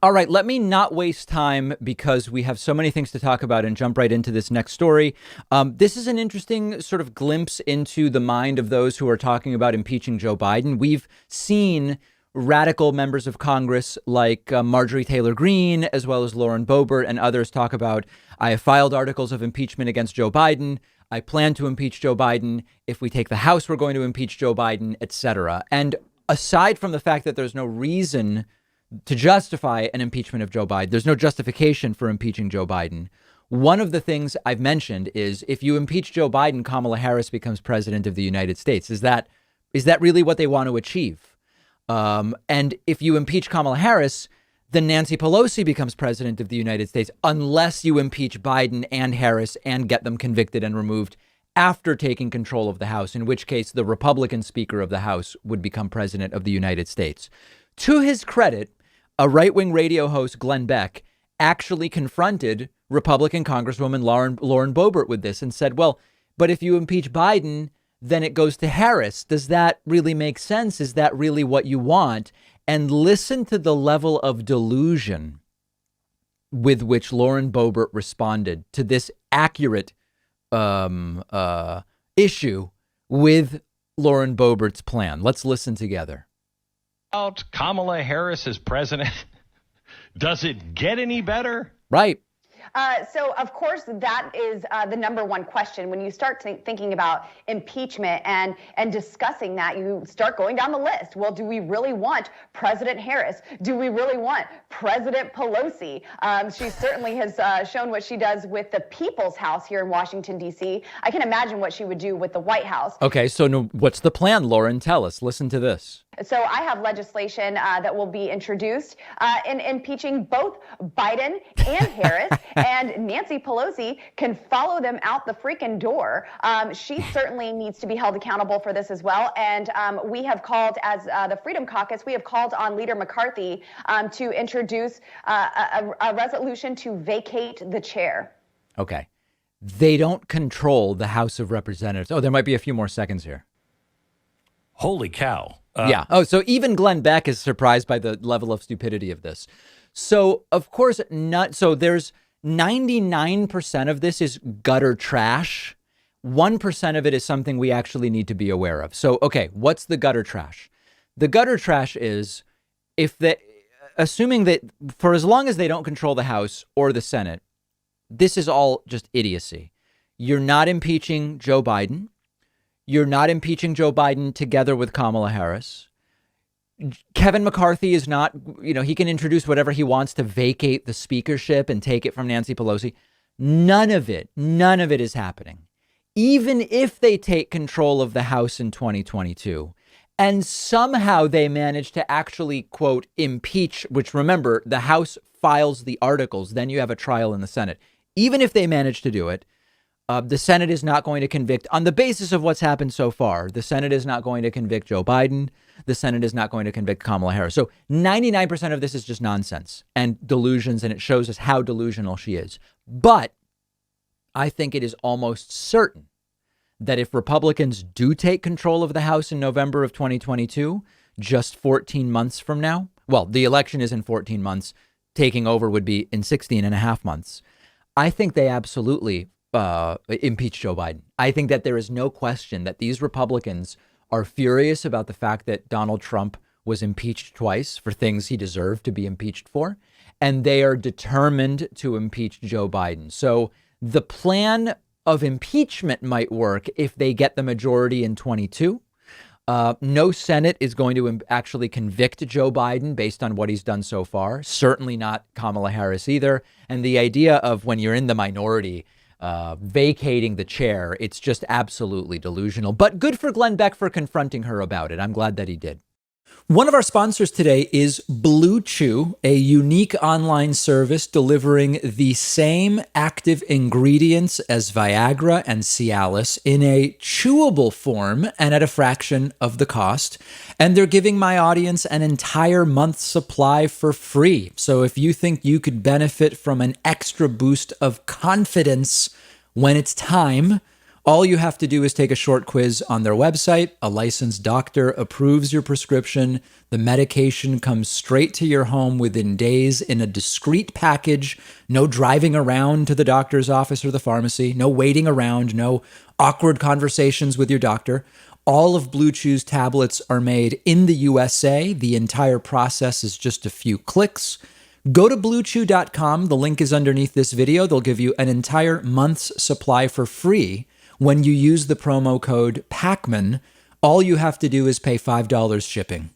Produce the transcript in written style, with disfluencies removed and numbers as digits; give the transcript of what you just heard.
All right, let me not waste time because we have so many things to talk about and jump right into this next story. This is an interesting sort of glimpse into the mind of those who are talking about impeaching Joe Biden. We've seen radical members of Congress like Marjorie Taylor Greene, as well as Lauren Boebert and others talk about, I have filed articles of impeachment against Joe Biden. I plan to impeach Joe Biden. If we take the House, we're going to impeach Joe Biden, etc. And aside from the fact that there's no reason to justify an impeachment of Joe Biden, there's no justification for impeaching Joe Biden. One of the things I've mentioned is if you impeach Joe Biden, Kamala Harris becomes president of the United States. Is that really what they want to achieve? And if you impeach Kamala Harris, then Nancy Pelosi becomes president of the United States, unless you impeach Biden and Harris and get them convicted and removed after taking control of the House, in which case the Republican Speaker of the House would become president of the United States. To his credit, a right-wing radio host, Glenn Beck, actually confronted Republican Congresswoman Lauren Boebert with this and said, well, but if you impeach Biden, then it goes to Harris. Does that really make sense? Is that really what you want? And listen to the level of delusion with which Lauren Boebert responded to this accurate issue with Lauren Boebert's plan. Let's listen together. Kamala Harris as president. Does it get any better? Right. So, of course, that is the number one question. When you start thinking about impeachment and discussing that, you start going down the list. Well, do we really want President Harris? Do we really want President Pelosi? She certainly has shown what she does with the People's House here in Washington, D.C. I can imagine what she would do with the White House. OK, so what's the plan, Lauren? Tell us. Listen to this. So I have legislation that will be introduced in impeaching both Biden and Harris, and Nancy Pelosi can follow them out the freaking door. She certainly needs to be held accountable for this as well. And we have called, as the Freedom Caucus, we have called on Leader McCarthy to introduce a resolution to vacate the chair. OK, they don't control the House of Representatives. Oh, there might be a few more seconds here. Holy cow. Yeah. Oh, so even Glenn Beck is surprised by the level of stupidity of this. So, of course, so there's 99% of this is gutter trash. 1% of it is something we actually need to be aware of. So, OK, what's the gutter trash? The gutter trash is assuming that for as long as they don't control the House or the Senate, this is all just idiocy. You're not impeaching Joe Biden. You're not impeaching Joe Biden together with Kamala Harris. Kevin McCarthy is not, he can introduce whatever he wants to vacate the speakership and take it from Nancy Pelosi. None of it is happening. Even if they take control of the House in 2022 and somehow they manage to actually, quote, impeach, which remember, the House files the articles, then you have a trial in the Senate. Even if they manage to do it, the Senate is not going to convict on the basis of what's happened so far. The Senate is not going to convict Joe Biden. The Senate is not going to convict Kamala Harris. So 99% of this is just nonsense and delusions, and it shows us how delusional she is. But I think it is almost certain that if Republicans do take control of the House in November of 2022, just 14 months from now, well, the election is in 14 months. Taking over would be in 16 and a half months. I think they absolutely impeach Joe Biden. I think that there is no question that these Republicans are furious about the fact that Donald Trump was impeached twice for things he deserved to be impeached for, and they are determined to impeach Joe Biden. So the plan of impeachment might work if they get the majority in 22. No Senate is going to actually convict Joe Biden based on what he's done so far. Certainly not Kamala Harris either. And the idea of when you're in the minority, vacating the chair, it's just absolutely delusional. But good for Glenn Beck for confronting her about it. I'm glad that he did. One of our sponsors today is Blue Chew, a unique online service delivering the same active ingredients as Viagra and Cialis in a chewable form and at a fraction of the cost. And they're giving my audience an entire month's supply for free. So if you think you could benefit from an extra boost of confidence when it's time, All you have to do is take a short quiz on their website. A licensed doctor approves your prescription. The medication comes straight to your home within days in a discreet package. No driving around to the doctor's office or the pharmacy. No waiting around. No awkward conversations with your doctor. All of Blue Chew's tablets are made in the USA. The entire process is just a few clicks. Go to bluechew.com. The link is underneath this video. They'll give you an entire month's supply for free when you use the promo code PACMAN. All you have to do is pay $5 shipping.